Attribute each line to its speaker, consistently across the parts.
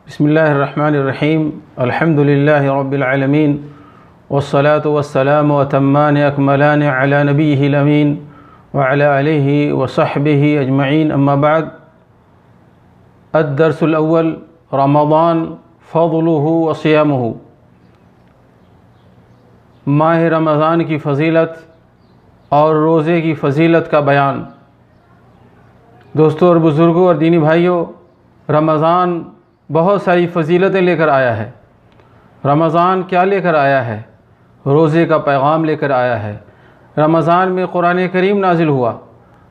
Speaker 1: بسم اللہ الرحمن الرحیم الحمد للہ رب العالمین والصلاة والسلام وتمان اکملان علی نبیہ الامین وعلی آلہ وصحبہ اجمعین اما بعد الدرس الاول رمضان فضلہ وصیامہ، ماہ رمضان کی فضیلت اور روزے کی فضیلت کا بیان۔ دوستوں اور بزرگوں اور دینی بھائیوں، رمضان بہت ساری فضیلتیں لے کر آیا ہے۔ رمضان کیا لے کر آیا ہے؟ روزے کا پیغام لے کر آیا ہے۔ رمضان میں قرآن کریم نازل ہوا۔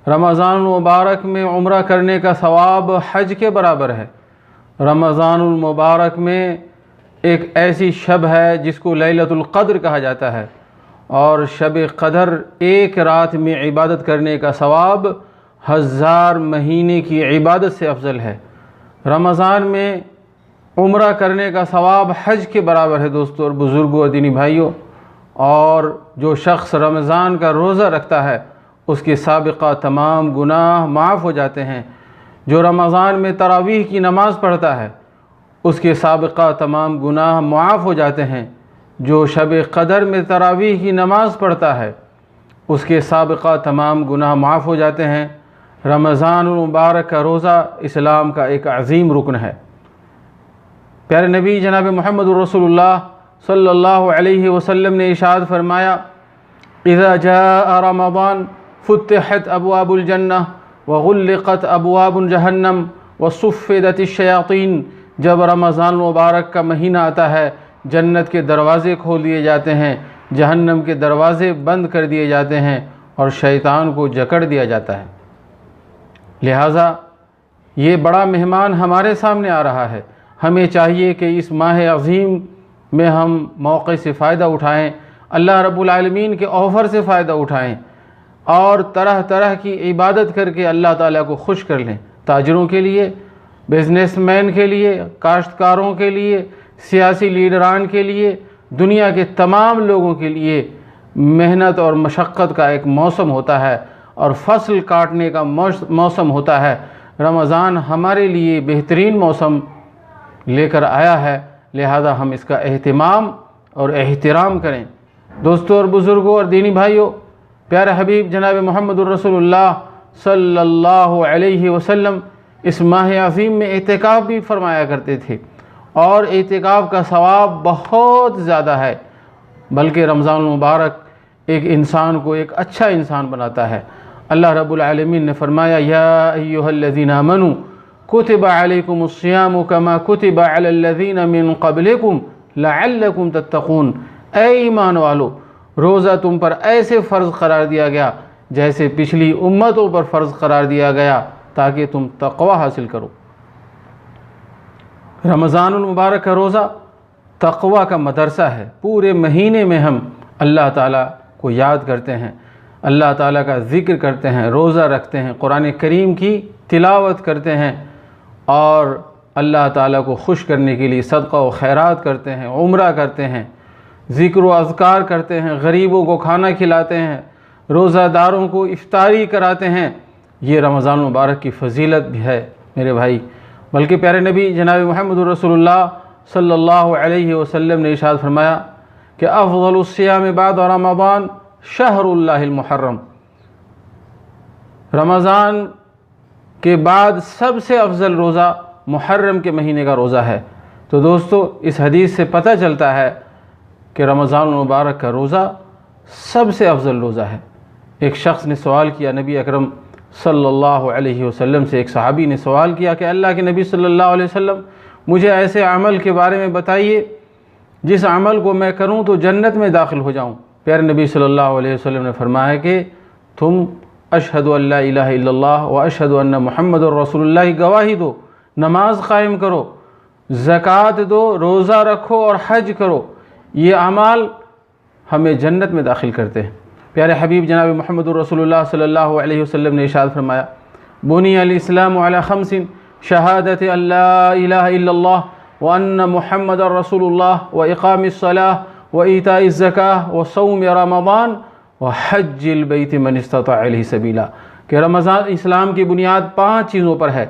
Speaker 1: رمضان المبارک میں عمرہ کرنے کا ثواب حج کے برابر ہے۔ رمضان المبارک میں ایک ایسی شب ہے جس کو لیلۃ القدر کہا جاتا ہے، اور شب قدر ایک رات میں عبادت کرنے کا ثواب 1000 مہینے کی عبادت سے افضل ہے۔ رمضان میں عمرہ کرنے کا ثواب حج کے برابر ہے دوستوں اور بزرگوں اور دینی بھائیوں، اور جو شخص رمضان کا روزہ رکھتا ہے اس کے سابقہ تمام گناہ معاف ہو جاتے ہیں۔ جو رمضان میں تراویح کی نماز پڑھتا ہے اس کے سابقہ تمام گناہ معاف ہو جاتے ہیں۔ جو شب قدر میں تراویح کی نماز پڑھتا ہے اس کے سابقہ تمام گناہ معاف ہو جاتے ہیں۔ رمضان المبارک کا روزہ اسلام کا ایک عظیم رکن ہے۔ پیارے نبی جناب محمد رسول اللہ صلی اللہ علیہ وسلم نے ارشاد فرمایا، اذا جاء رمضان فتحت ابواب الجنہ وغلقت ابواب جہنم وصفدت الشیاطین۔ جب رمضان المبارک کا مہینہ آتا ہے جنت کے دروازے کھول دیے جاتے ہیں، جہنم کے دروازے بند کر دیے جاتے ہیں، اور شیطان کو جکڑ دیا جاتا ہے۔ لہٰذا یہ بڑا مہمان ہمارے سامنے آ رہا ہے۔ ہمیں چاہیے کہ اس ماہ عظیم میں ہم موقع سے فائدہ اٹھائیں، اللہ رب العالمین کے آفر سے فائدہ اٹھائیں، اور طرح طرح کی عبادت کر کے اللہ تعالیٰ کو خوش کر لیں۔ تاجروں کے لیے، بزنس مین کے لیے، کاشتکاروں کے لیے، سیاسی لیڈران کے لیے، دنیا کے تمام لوگوں کے لیے محنت اور مشقت کا ایک موسم ہوتا ہے، اور فصل کاٹنے کا موسم ہوتا ہے۔ رمضان ہمارے لیے بہترین موسم لے کر آیا ہے، لہذا ہم اس کا اہتمام اور احترام کریں۔ دوستوں اور بزرگوں اور دینی بھائیوں، پیارے حبیب جناب محمد الرسول اللہ صلی اللہ علیہ وسلم اس ماہ عظیم میں اعتکاف بھی فرمایا کرتے تھے، اور اعتکاف کا ثواب بہت زیادہ ہے، بلکہ رمضان المبارک ایک انسان کو ایک اچھا انسان بناتا ہے۔ اللہ رب العالمین نے فرمایا، یا ایھا الذین آمنوا کتب علیکم الصیام کما کتب علی الذین من قبلکم لعلکم تتقون۔ اے ایمان والو، روزہ تم پر ایسے فرض قرار دیا گیا جیسے پچھلی امتوں پر فرض قرار دیا گیا، تاکہ تم تقوی حاصل کرو۔ رمضان المبارک کا روزہ تقوی کا مدرسہ ہے۔ پورے مہینے میں ہم اللہ تعالیٰ کو یاد کرتے ہیں، اللہ تعالیٰ کا ذکر کرتے ہیں، روزہ رکھتے ہیں، قرآن کریم کی تلاوت کرتے ہیں، اور اللہ تعالیٰ کو خوش کرنے کے لیے صدقہ و خیرات کرتے ہیں، عمرہ کرتے ہیں، ذکر و اذکار کرتے ہیں، غریبوں کو کھانا کھلاتے ہیں، روزہ داروں کو افطاری کراتے ہیں۔ یہ رمضان المبارک کی فضیلت بھی ہے میرے بھائی۔ بلکہ پیارے نبی جناب محمد رسول اللہ صلی اللہ علیہ وسلم نے ارشاد فرمایا کہ افضل الصیام بعد رمضان شہر اللہ المحرم۔ رمضان کے بعد سب سے افضل روزہ محرم کے مہینے کا روزہ ہے۔ تو دوستو، اس حدیث سے پتہ چلتا ہے کہ رمضان المبارک کا روزہ سب سے افضل روزہ ہے۔ ایک شخص نے سوال کیا نبی اکرم صلی اللہ علیہ وسلم سے، ایک صحابی نے سوال کیا کہ اللہ کے نبی صلی اللہ علیہ وسلم، مجھے ایسے عمل کے بارے میں بتائیے جس عمل کو میں کروں تو جنت میں داخل ہو جاؤں۔ پیارے نبی صلی اللہ علیہ وسلم نے فرمایا کہ تم اشہد ان لا الہ الا اللہ و اشہد ان محمد الرسول اللہ کی گواہی دو، نماز قائم کرو، زکوٰۃ دو، روزہ رکھو اور حج کرو۔ یہ اعمال ہمیں جنت میں داخل کرتے ہیں۔ پیارے حبیب جناب محمد الرسول اللہ صلی اللہ علیہ وسلم نے ارشاد فرمایا، بنی الاسلام علی خمس، شہادت ان لا الہ الا اللہ وان محمد الرسول اللہ واقام الصلاۃ وایتاء الزکاۃ وصوم رمضان وحج البیت من استطاع الیہ سبیلا، کہ رمضان اسلام کی بنیاد 5 چیزوں پر ہے: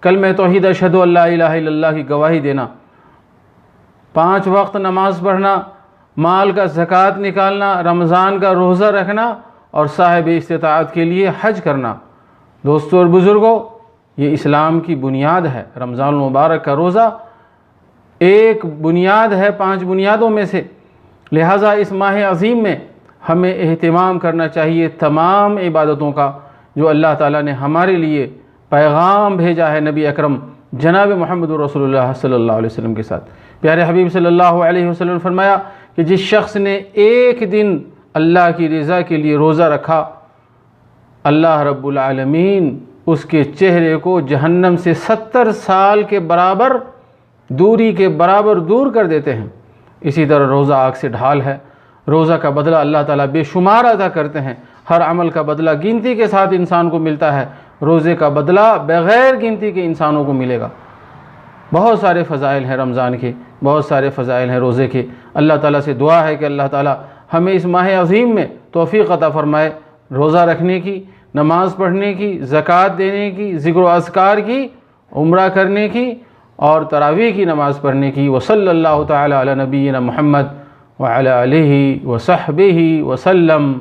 Speaker 1: کلمہ توحید اشہد ان لا الہ الا اللہ کی گواہی دینا، 5 وقت نماز پڑھنا، مال کا زکوٰۃ نکالنا، رمضان کا روزہ رکھنا اور صاحب استطاعت کے لیے حج کرنا۔ دوستو اور بزرگوں، یہ اسلام کی بنیاد ہے۔ رمضان المبارک کا روزہ ایک بنیاد ہے 5 بنیادوں میں سے، لہٰذا اس ماہ عظیم میں ہمیں اہتمام کرنا چاہیے تمام عبادتوں کا جو اللہ تعالیٰ نے ہمارے لیے پیغام بھیجا ہے نبی اکرم جناب محمد رسول اللہ صلی اللہ علیہ وسلم کے ساتھ۔ پیارے حبیب صلی اللہ علیہ وسلم نے فرمایا کہ جس شخص نے ایک دن اللہ کی رضا کے لیے روزہ رکھا، اللہ رب العالمین اس کے چہرے کو جہنم سے 70 سال کے برابر دوری کے برابر دور کر دیتے ہیں۔ اسی طرح روزہ آگ سے ڈھال ہے، روزہ کا بدلہ اللہ تعالیٰ بے شمار عطا کرتے ہیں۔ ہر عمل کا بدلہ گنتی کے ساتھ انسان کو ملتا ہے، روزے کا بدلہ بغیر گنتی کے انسانوں کو ملے گا۔ بہت سارے فضائل ہیں رمضان کے، بہت سارے فضائل ہیں روزے کے۔ اللہ تعالیٰ سے دعا ہے کہ اللہ تعالیٰ ہمیں اس ماہ عظیم میں توفیق عطا فرمائے، روزہ رکھنے کی، نماز پڑھنے کی، زکوٰۃ دینے کی، ذکر و اذکار کی، عمرہ کرنے کی اور تراویح کی نماز پڑھنے کی۔ وصلی اللہ تعالیٰ علی نبینا محمد وعلی آلہ وصحبہ وسلم۔